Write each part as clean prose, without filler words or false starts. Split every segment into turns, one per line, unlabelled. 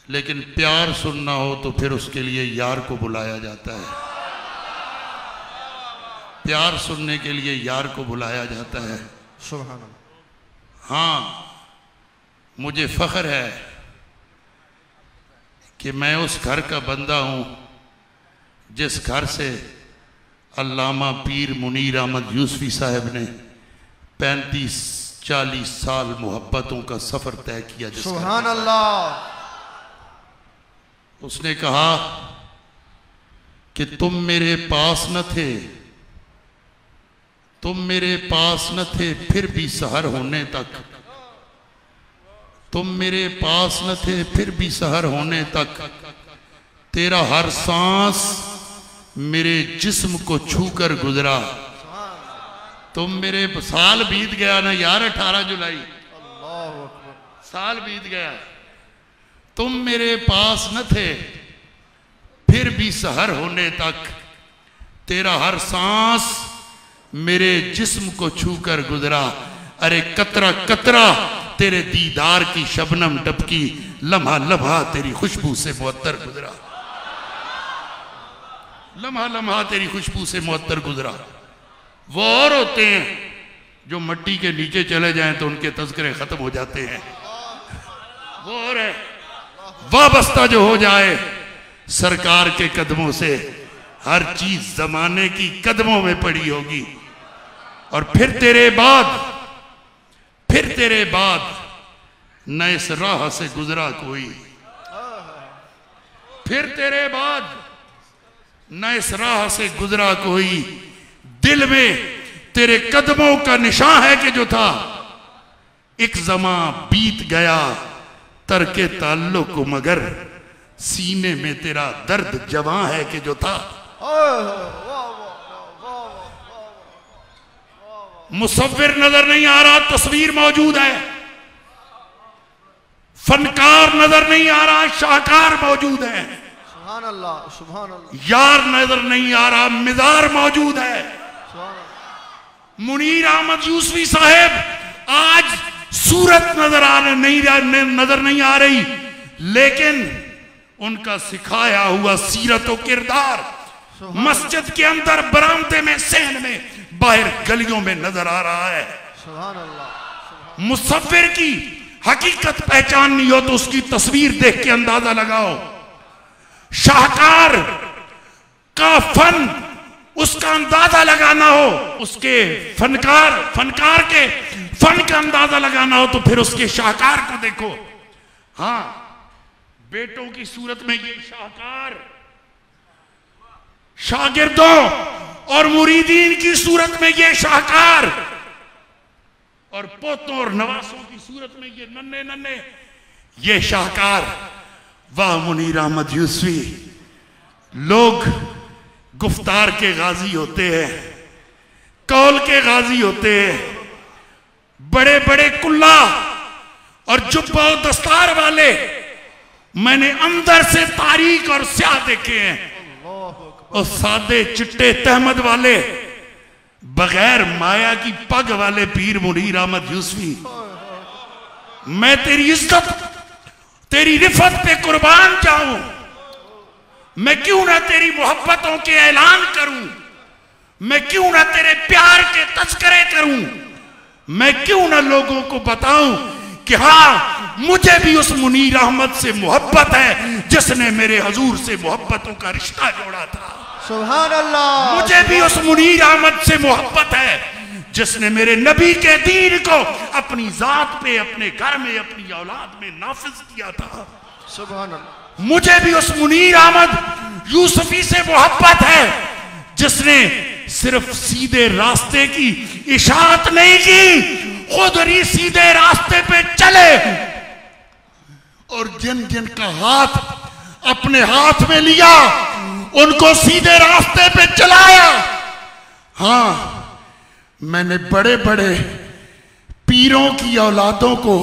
लेकिन प्यार सुनना हो तो फिर उसके लिए यार को बुलाया जाता है। प्यार सुनने के लिए यार को बुलाया जाता है।
सुभान अल्लाह।
हाँ, मुझे फख्र है कि मैं उस घर का बंदा हूँ जिस घर से अल्लामा पीर मुनीर अहमद यूसुफी साहब ने 35-40 साल मोहब्बतों का सफर तय किया।
सुभान अल्लाह।
उसने कहा कि तुम मेरे पास न थे, तुम मेरे पास न थे फिर भी सहर होने तक, तुम मेरे पास न थे फिर भी सहर होने तक, तेरा हर सांस मेरे जिस्म को छूकर गुजरा। तुम मेरे, साल बीत गया ना यार, 18 जुलाई साल बीत गया। तुम मेरे पास न थे फिर भी सहर होने तक, तेरा हर सांस मेरे जिस्म को छूकर गुजरा। अरे कतरा कतरा तेरे दीदार की शबनम टपकी, लम्हा लम्हा तेरी खुशबू से मुअत्तर गुजरा, लम्हा लम्हा तेरी खुशबू से मुअत्तर गुजरा। वो और होते हैं जो मट्टी के नीचे चले जाएं तो उनके तज़किरे खत्म हो जाते हैं। वो और है वाबस्ता जो हो जाए सरकार के कदमों से, हर चीज जमाने की कदमों में पड़ी होगी। और फिर तेरे बाद न इस राह से गुजरा कोई, फिर तेरे बाद न इस राह से गुजरा कोई, दिल में तेरे कदमों का निशान है कि जो था एक ज़मां बीत गया तरके ताल्लुक को, मगर सीने में तेरा दर्द जवां है कि जो था। मुसव्विर नजर नहीं आ रहा, तस्वीर मौजूद है। फनकार नजर नहीं आ रहा, शाहकार मौजूद है।
सुभान अल्लाह, सुभान अल्लाह।
यार नजर नहीं आ रहा, मिज़ार मौजूद है। मुनीर अहमद यूसुफी साहब आज सूरत नजर नहीं आ रही, लेकिन उनका सिखाया हुआ सीरत और किरदार मस्जिद के अंदर, बरामदे में, सहन में, बाहर गलियों में नजर आ रहा है।
सुभान अल्लाह।
मुसव्विर की हकीकत पहचाननी हो तो उसकी तस्वीर देख के अंदाजा लगाओ। शाहकार का फन, उसका अंदाजा लगाना हो, उसके फनकार के फन का अंदाजा लगाना हो तो फिर उसके शाहकार को देखो। हाँ, बेटों की सूरत में ये शाहकार, शागिर्दों और मुरीदीन की सूरत में ये शाहकार, और पोतों और नवासों की सूरत में ये नन्हे नन्हे ये शाहकार। वाह मुनीर अहमद यूसुफी, लोग गुफ्तार के गाजी होते हैं, कौल के गाजी होते हैं, बड़े बड़े कुल्ला और जुब्बा और दस्तार वाले मैंने अंदर से तारीख और स्याह देखे हैं। और सादे चिट्टे तहमद वाले, बगैर माया की पग वाले पीर मुनीर अहमद यूसुफी, मैं तेरी इज्जत, तेरी रिफत पे कुर्बान जाऊं। मैं क्यों ना तेरी मोहब्बतों के ऐलान करूं, मैं क्यों ना तेरे प्यार के तज़किरे करूं, मैं क्यों ना लोगों को बताऊं कि हाँ, मुझे भी उस मुनीर अहमद से मोहब्बत है जिसने मेरे हजूर से मोहब्बतों का रिश्ता जोड़ा था।
सुभान अल्लाह।
मुझे भी उस मुनीर अहमद से मोहब्बत है जिसने मेरे नबी के दीन को अपनी जात पे, अपने घर में, अपनी औलाद में नाफिज किया था।
सुभान अल्लाह।
मुझे भी उस मुनीर अहमद यूसुफी से मोहब्बत है जिसने सिर्फ सीधे रास्ते की इशाअत नहीं की, खुद ही सीधे रास्ते पे चले और जिन जिन का हाथ अपने हाथ में लिया उनको सीधे रास्ते पे चलाया। हाँ, मैंने बड़े बड़े पीरों की औलादों को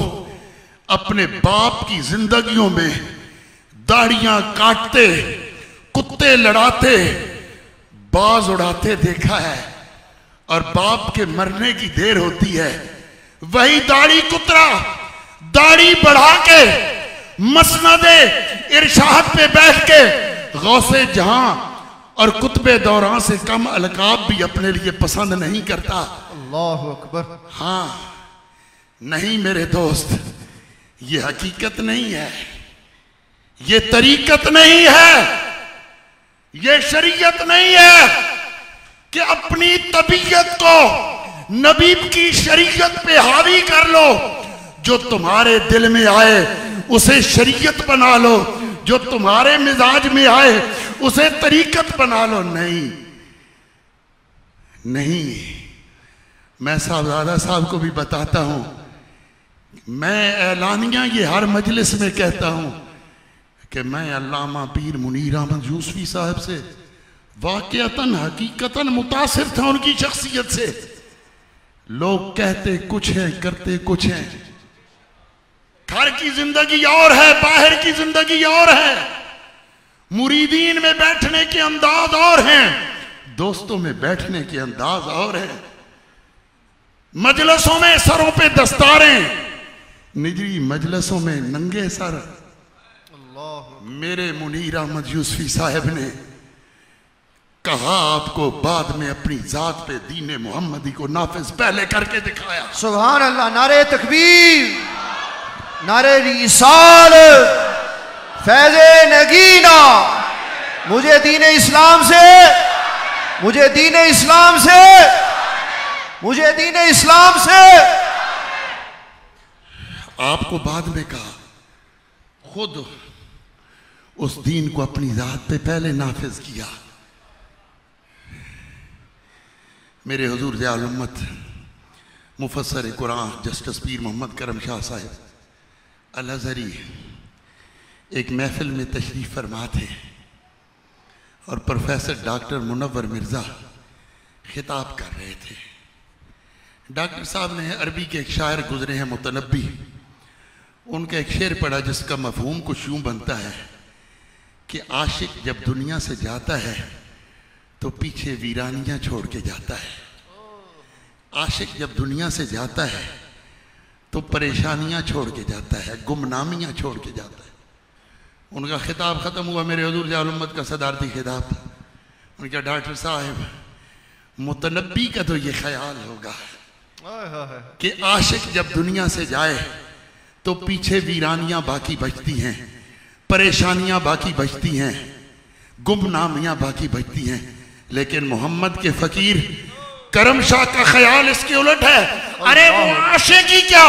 अपने बाप की जिंदगियों में दाढ़ियां काटते, कुत्ते लड़ाते, बाज उड़ाते देखा है। और बाप के मरने की देर होती है, वही दाढ़ी कुतरा दाढ़ी बढ़ा के मसनदे इरशाद पे बैठ के गौसे जहां और कुतबे दौरान से कम अलकाब भी अपने लिए पसंद नहीं करता।
अल्लाहु अकबर।
हाँ नहीं मेरे दोस्त, ये हकीकत नहीं है, ये तरीकत नहीं है, ये शरीयत नहीं है कि अपनी तबीयत को नबी की शरीयत पे हावी कर लो। जो तुम्हारे दिल में आए उसे शरीयत बना लो, जो तुम्हारे मिजाज में आए उसे तरीकत बना लो। नहीं नहीं, मैं साहबजादा साहब को भी बताता हूं, मैं ऐलानिया ये हर मजलिस में कहता हूं कि मैं अल्लामा पीर मुनीर अहमद यूसुफी साहब से वाकयातन हकीकतन मुतासिर था उनकी शख्सियत से। लोग कहते कुछ है करते कुछ है, घर की जिंदगी और है, बाहर की जिंदगी और है, मुरीदीन में बैठने के अंदाज और हैं, दोस्तों में बैठने के अंदाज और है, मजलिसों में सरों पे दस्तारें, निजी मजलिसों में नंगे सर। मेरे मुनीर अहमद यूसुफी साहब ने कहा आपको बाद में अपनी जात पे दीन मोहम्मदी को नाफिज पहले करके दिखाया।
सुभान अल्लाह। नारे तकबीर, नारे रिसाल, फैज़े नगीना। मुझे दीन इस्लाम से, मुझे दीन इस्लाम से, मुझे दीन इस्लाम से।
आपको बाद में कहा, खुद उस दीन को अपनी जात पे पहले नाफिज किया। मेरे हुजूर ज़ियाउल उम्मत मुफस्सर कुरान जस्टिस पीर मोहम्मद करम शाह साहब अल-अज़हरी एक महफिल में तशरीफ़ फरमा थे और प्रोफेसर डॉक्टर मुनव्वर मिर्ज़ा खिताब कर रहे थे। डॉक्टर साहब ने अरबी के एक शायर गुजरे हैं मुतनब्बी, उनका एक शेर पढ़ा जिसका मफहूम कुछ यूँ बनता है कि आशिक जब दुनिया से जाता है तो पीछे वीरानियां छोड़ के जाता है। आशिक जब दुनिया से जाता है तो परेशानियां छोड़ के जाता है, गुमनामियां छोड़ के जाता है। उनका खिताब ख़त्म हुआ, मेरे हुजूर ज़ियाउल उम्मत का सदारती खिताब था। उनका डॉक्टर साहब मुतनब्बी का तो ये ख्याल होगा कि आशिक जब दुनिया से जाए तो पीछे वीरानियां बाकी बचती हैं, परेशानियां बाकी बचती हैं, गुमनामियां बाकी बचती हैं। लेकिन मोहम्मद के फकीर करम शाह का ख्याल इसके उलट है। अरे वो आशिकी क्या,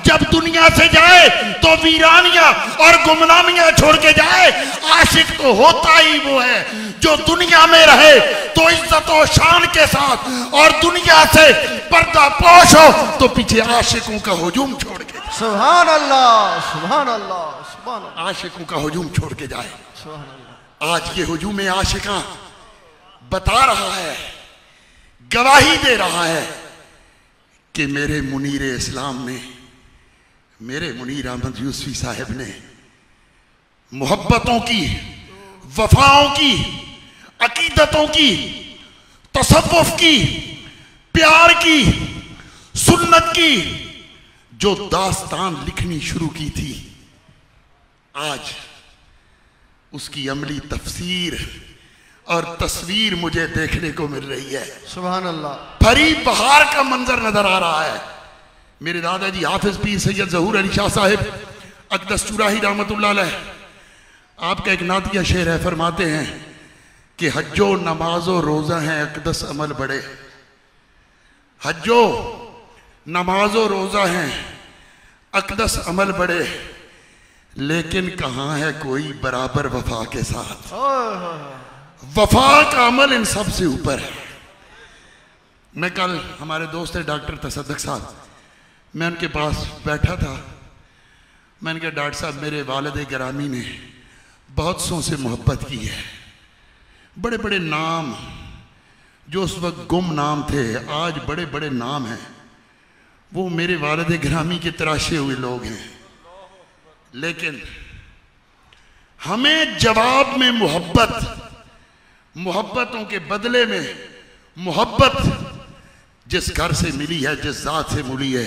जब दुनिया से जाए तो वीरानियां और गुमनामियां छोड़ के जाए। आशिक तो होता ही वो है जो दुनिया में रहे तो इज्जत और शान के साथ, और दुनिया से पर्दा पोश हो तो पीछे आशिकों का हुजूम छोड़ के।
सुभान अल्लाह, सुभान अल्लाह, सुभान अल्लाह।
आशिकों का हुजूम छोड़ के जाए।
सुभान अल्लाह।
आज के हुजूम आशिका बता रहा है, गवाही दे रहा है कि मेरे मुनीर इस्लाम ने, मेरे मुनीर अहमद यूसुफी साहब ने मोहब्बतों की, वफाओं की, अकीदतों की, तसव्वुफ की, प्यार की, सुन्नत की जो दास्तान लिखनी शुरू की थी, आज उसकी अमली तफसीर और तस्वीर मुझे देखने को मिल रही है।
सुभान अल्लाह।
भरी बहार का मंजर नजर आ रहा है। मेरे दादाजी हाफिज पीर सैयद ज़हूर अली शाह साहिब अक़दस चुराही रहमतुल्लाह अलैह, आपका एक नातिया शेर है, फरमाते हैं कि हज्जो नमाजो रोज़ा हैं अक़दस अमल बड़े। हज्जो नमाजो रोज़ा हैं अक़दस अमल बड़े, लेकिन कहाँ है कोई बराबर वफा के साथ। वफा का अमल इन सब से ऊपर है। मैं कल, हमारे दोस्त है डॉक्टर तसद्दुक साहब, मैं उनके पास बैठा था। मैंने कहा डॉक्टर साहब, मेरे वालिद गिरामी ने बहुत सौ से मोहब्बत की है। बड़े बड़े नाम जो उस वक्त गुम नाम थे, आज बड़े बड़े नाम हैं, वो मेरे वालिद गिरामी के तराशे हुए लोग हैं। लेकिन हमें जवाब में मोहब्बत, मोहब्बतों के बदले में मोहब्बत जिस घर से मिली है, जिस जात से मिली है,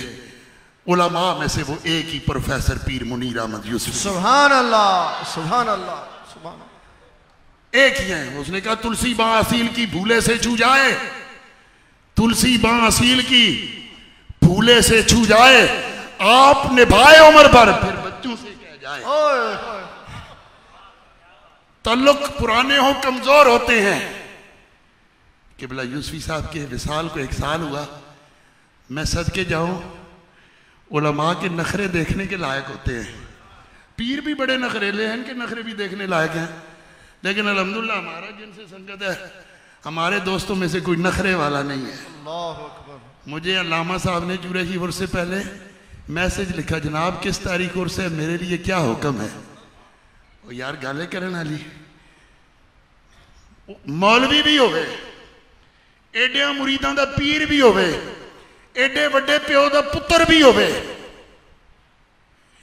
उलमा में से वो एक ही प्रोफेसर पीर मुनीर अहमद यूसुफ,
सुभान अल्लाह, सुभान अल्लाह, सुभान अल्लाह।
एक ही है। उसने कहा तुलसी बां असील की भूले से छू जाए, तुलसी बां असील की भूले से छू जाए, आप निभाए उम्र भर फिर बच्चों से कह जाए। ताल्लुक पुराने हो कमजोर होते हैं। किबला यूसुफी साहब के विसाल को 1 साल हुआ। मैं सदके जाऊं, उलमा के नखरे देखने के लायक होते हैं। पीर भी बड़े नखरेले हैं, इनके नखरे भी देखने लायक हैं, लेकिन अल्हम्दुलिल्लाह हमारा जिनसे संगत है, हमारे दोस्तों में से कोई नखरे वाला नहीं है।
अल्लाहु अकबर।
मुझे अल्लामा साहब ने जुरही उर्स से पहले मैसेज लिखा, जनाब किस तारीख उर्स है, मेरे लिए क्या हुक्म है। वो यार गाले करने वाली मौलवी भी होवे, एडिया मुरीदां दा पीर भी होवे, एडे वड्डे प्यो दा पुत्र भी होवे,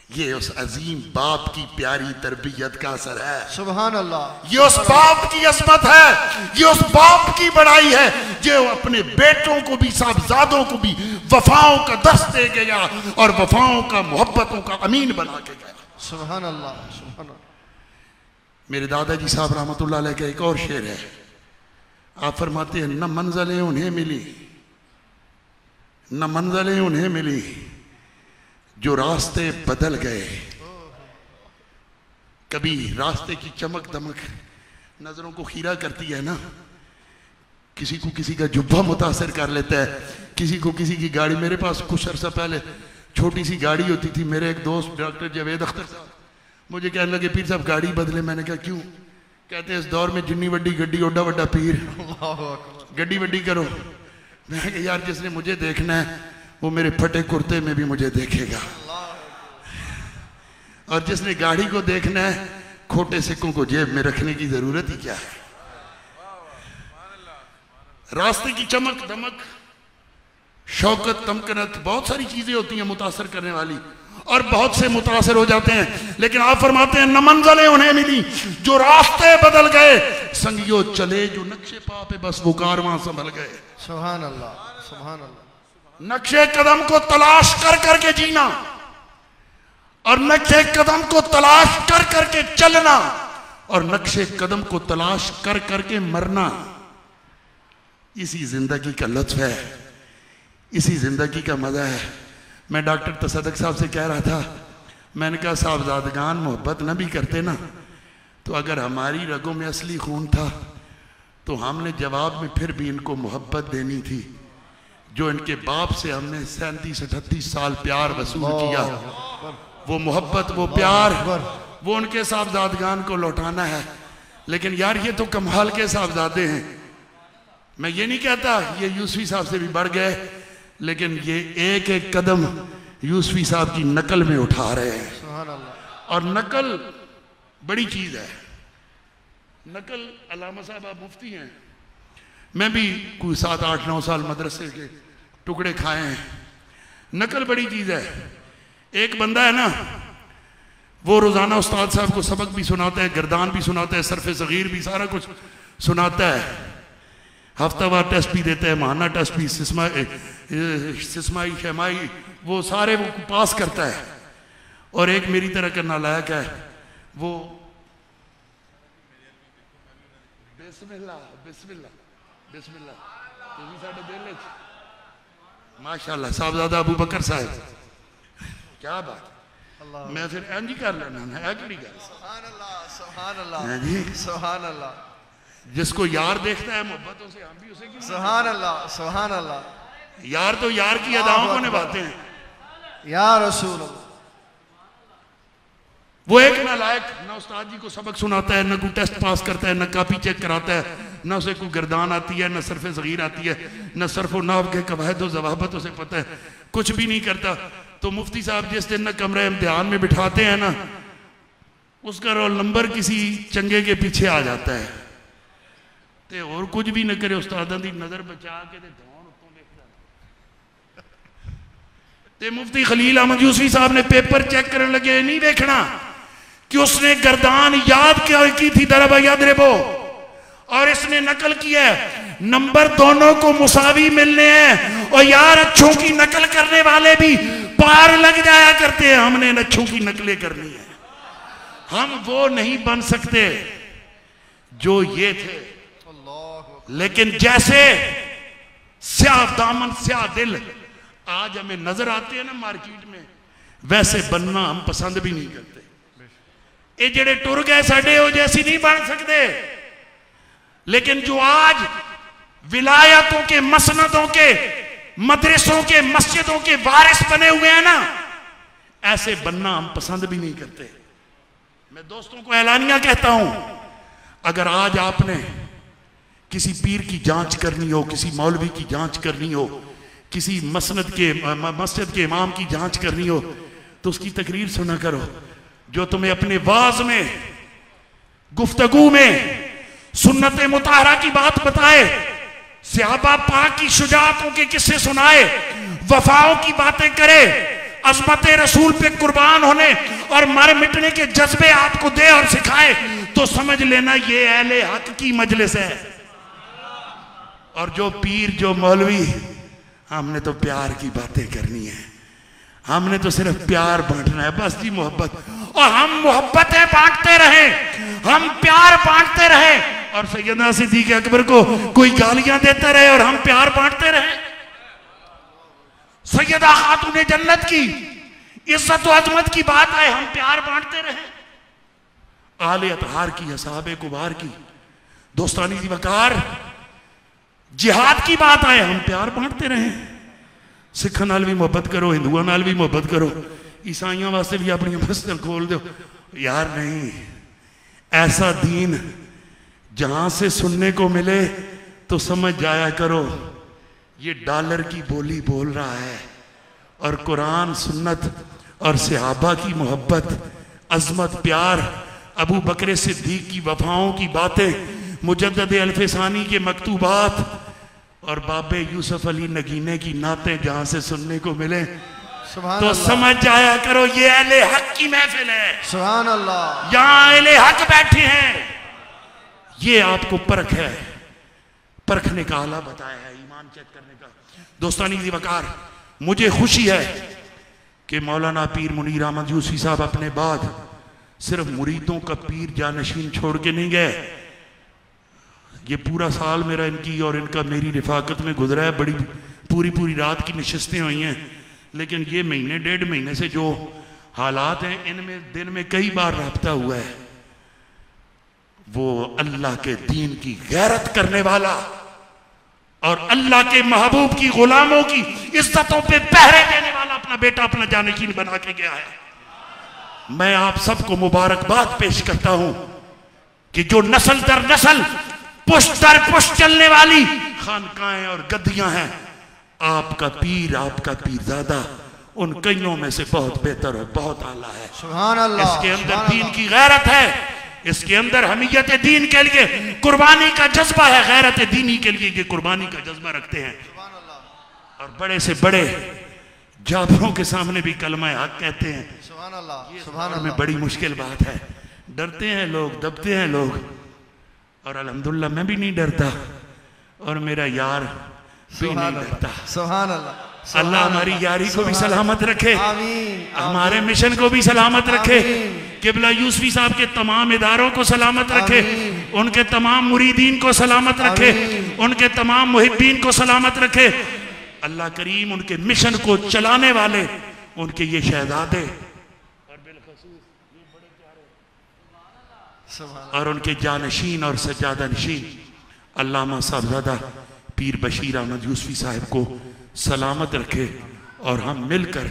ये उस अजीम बाप की प्यारी तरबियत का असर है।
सुभान अल्लाह।
ये उस बाप की अजमत है, ये उस बाप की बड़ाई है जो अपने बेटों को भी, साहबजादों को भी वफाओं का दर्स दे गया और वफाओं का, मोहब्बतों का अमीन बना के गया।
सुभान अल्लाह, सुभान अल्लाह।
मेरे दादाजी साहब रहमतुल्लाह अलैह का एक और शेर है। आप फरमाते हैं, न मंजिलें उन्हें मिली, न मंजिलें उन्हें मिली जो रास्ते बदल गए। कभी रास्ते की चमक दमक नजरों को खीरा करती है ना, किसी को किसी का जुब्बा मुतासर कर लेता है, किसी को किसी की गाड़ी। मेरे पास कुछ अर्सा पहले छोटी सी गाड़ी होती थी। मेरे एक दोस्त डॉक्टर जावेद अख्तर साहब मुझे कहने लगे, पीर साहब गाड़ी बदले। मैंने कहा क्यों? कहते हैं इस दौर में जिन्नी वड्डी गड्डी ओडा वड्डा पीर, गड्डी वड्डी करो। मैं कहा यार जिसने मुझे देखना है वो मेरे फटे कुर्ते में भी मुझे देखेगा, और जिसने गाड़ी को देखना है खोटे सिक्कों को जेब में रखने की जरूरत ही क्या है। रास्ते की चमक दमक, शौकत, तमकनत, बहुत सारी चीजें होती हैं मुतासर करने वाली, और बहुत से मुतासर हो जाते हैं। लेकिन आप फरमाते हैं, न मंजिलें उन्हें मिली जो रास्ते बदल गए, संगियो चले जो नक्शे पा पे बस वो कारवां संभल गए।
सुभान अल्लाह, सुभान अल्लाह।
नक्शे कदम को तलाश कर करके जीना और नक्शे कदम को तलाश कर करके चलना और नक्शे कदम को तलाश कर करके मरना, इसी जिंदगी का लुत्फ है, इसी जिंदगी का मजा है। मैं डॉक्टर तसद्दुक साहब से कह रहा था, मैंने कहा साहबजादगान मोहब्बत न भी करते ना, तो अगर हमारी रगों में असली खून था तो हमने जवाब में फिर भी इनको मोहब्बत देनी थी। जो इनके बाप से हमने 37-38 साल प्यार वसूल किया, वो मोहब्बत, वो प्यार, वो उनके साहबजादगान को लौटाना है। लेकिन यार ये तो कमाल के साहबजादे हैं। मैं ये नहीं कहता ये यूसुफी साहब से भी बढ़ गए, लेकिन ये एक एक कदम यूसुफी साहब की नकल में उठा रहे हैं। और नकल बड़ी चीज है। नकल, अल्लामा साहब आप मुफ्ती हैं, मैं भी कोई 7-8-9 साल मदरसे के टुकड़े खाए हैं। नकल बड़ी चीज है। एक बंदा है ना, वो रोजाना उस्ताद साहब को सबक भी सुनाता है, गर्दान भी सुनाता है, सरफे सगीर भी, सारा कुछ सुनाता है, हफ्तावार टेस्ट भी देता है, माहाना टेस्ट भी, सिस्माई शमाई, वो सारे वो पास करता है। और एक मेरी तरह का नालायक है, वो बिस्मिल्लाह बिस्मिल्लाह बिस्मिल्लाह माशाअल्लाह साहबजादा अबू बकर साहब, क्या बात। मैं फिर एंज ही कर लेना है कि नहीं कर।
सुभान अल्लाह, सुभान अल्लाह, सुभान अल्लाह।
जिसको यार देखता है मोहब्बतों से, हम भी उसे क्यों।
सुभान अल्लाह, सुभान अल्लाह।
यार तो यार की अदाओं को निभाते हैं।
या रसूल अल्लाह।
वो एक नालायक ना उस्ताद जी को सबक सुनाता है, ना कोई टेस्ट पास करता है, ना कॉपी चेक कराता है, ना उसे कोई गर्दान आती है, ना सरफे सगीर आती है, ना सरफ व नाव के कवायद व ज़वाबित उसे पता है, कुछ भी नहीं करता। तो मुफ्ती साहब जिस दिन ना कमरे इम्तिहान में बिठाते हैं ना, उसका रोल नंबर किसी चंगे के पीछे आ जाता है। ते और कुछ भी न करे, उस्तादां दी नजर बचा के ते धौन उत्तों देखदा। ते मुफ्ती खलील अहमद यूसुफी साहब ने पेपर चेक करने लगे, नहीं देखना कि उसने गर्दान याद की थी, दरबा याद रेबो, और इसने नकल किया है। नंबर दोनों को मुसावी मिलने हैं। और यार अच्छों की नकल करने वाले भी पार लग जाया करते हैं, हमने नच्छों की नकलें करनी है। हम वो नहीं बन सकते जो ये थे। लेकिन जैसे स्याह दामन स्याह दिल आज हमें नजर आते हैं ना मार्केट में, वैसे बनना हम पसंद भी नहीं करते। ये जेड़े टुर गए साडे वो जैसी नहीं बन सकते। लेकिन जो आज विलायतों के, मसनदों के, मदरसों के, मस्जिदों के वारिस बने हुए हैं ना, ऐसे बनना हम पसंद भी नहीं करते। मैं दोस्तों को ऐलानिया कहता हूं, अगर आज आपने किसी पीर की जांच करनी हो, किसी मौलवी की जांच करनी हो, किसी मस्जिद के इमाम की जांच करनी हो, तो उसकी तकरीर सुना करो जो तुम्हें अपने वाज में, गुफ्तगू में सुन्नत मुताहरा की बात बताए, सहाबा पाक की शुजाअतों के किस्से सुनाए, वफाओं की बातें करे, अज़मत रसूल पे कुर्बान होने और मर मिटने के जज्बे आपको दे और सिखाए, तो समझ लेना ये अहले हक की मजलिस है। और जो पीर, जो मौलवी, हमने तो प्यार की बातें करनी है, हमने तो सिर्फ प्यार बांटना है, बस जी मोहब्बत। और हम मोहब्बतें बांटते रहे, हम प्यार बांटते रहे, और सैयदना सिद्दीक़ अकबर को कोई गालियां देता रहे और हम प्यार बांटते रहे। सैयदा खातून जन्नत की इज्जत और अजमत की बात आए, हम प्यार बांटते रहे। आले अतहार की, असहाबे कुबार की दोस्तानी की वकार, जिहाद की बात आए, हम प्यार बांटते रहे। सिखा नाल भी मोहब्बत करो, हिंदुओं नाल भी मोहब्बत करो, ईसाइयों वास्ते भी अपनी मस्जिद खोल दो। यार नहीं, ऐसा दीन जहां से सुनने को मिले तो समझ जाया करो ये डॉलर की बोली बोल रहा है, और कुरान, सुन्नत और सहाबा की मोहब्बत, अजमत, प्यार, अबू बकर सिद्दीक की वफाओं की बातें, मुजद्दद अल्फसानी के मकतूबात और बाबे यूसुफ अली नगीने की नातें जहां से सुनने को मिले तो समझ जाया करो ये अहले हक की महफिल है। सुभान अल्लाह, यहां अहले हक बैठे हैं। ये आपको परख है, परखने का आला बताया है, ईमान चेक करने का। दोस्तानी की वकार, मुझे खुशी है कि मौलाना पीर मुनीर अहमद यूसुफी साहब अपने बाद सिर्फ मुरीदों का पीर जानशीन छोड़ के नहीं गए। ये पूरा साल मेरा इनकी और इनका मेरी रिफाकत में गुजरा है, बड़ी पूरी रात की नशिस्तें हुई हैं, लेकिन ये महीने, 1.5 महीने से जो हालात हैं, इनमें दिन में कई बार राब्ता हुआ है। वो अल्लाह के दीन की गैरत करने वाला और अल्लाह के महबूब की गुलामों की इज्जतों पे पहरे देने वाला अपना बेटा, अपना जानशीन बना के गया है। मैं आप सबको मुबारकबाद पेश करता हूं कि जो नस्ल दर नस्ल, पुश्त दर पुश्त चलने वाली खानकाएं और गद्दियां हैं, आपका पीरजादा उन कईयों में से बहुत बेहतर और बहुत आला है। सुभान अल्लाह। इसके अंदर दीन की गैरत है, इसके अंदर हमीयत दीन के लिए कुर्बानी का जज्बा है, गैरत दीनी के लिए ये कुर्बानी का जज्बा रखते हैं। और बड़े से बड़े जाबरों के सामने भी कलमा हक कहते हैं। सुभान अल्लाह। सुभान अल्लाह में बड़ी मुश्किल बात है, डरते हैं लोग, दबते हैं लोग, और अल्हम्दुलिल्लाह मैं भी नहीं डरता और मेरा यार भी नहीं डरता। सुभान अल्लाह। अल्लाह हमारी यारी को भी सलामत रखे, हमारे मिशन को भी सलामत रखे, किबला यूसुफी साहब के तमाम इदारों को सलामत रखे, उनके तमाम मुरीदीन को सलामत रखे, उनके तमाम मुहिब्बीन को सलामत रखे। अल्लाह करीम उनके मिशन को चलाने वाले, उनके ये शहजादे और उनके जानशीन और सज्जादा नशीन अल्लामा साहबजादा पीर बशीर अहमद यूसुफी साहब को सलामत रखे। और हम मिलकर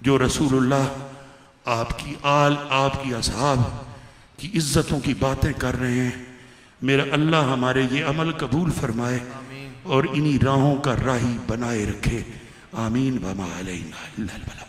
जो रसूलुल्लाह, आपकी आल, आपकी असहाब की इज्जतों की बातें कर रहे हैं, मेरा अल्लाह हमारे ये अमल कबूल फरमाए और इन्हीं राहों का राही बनाए रखे। आमीन। वमा अलैना इल्लल बलाग।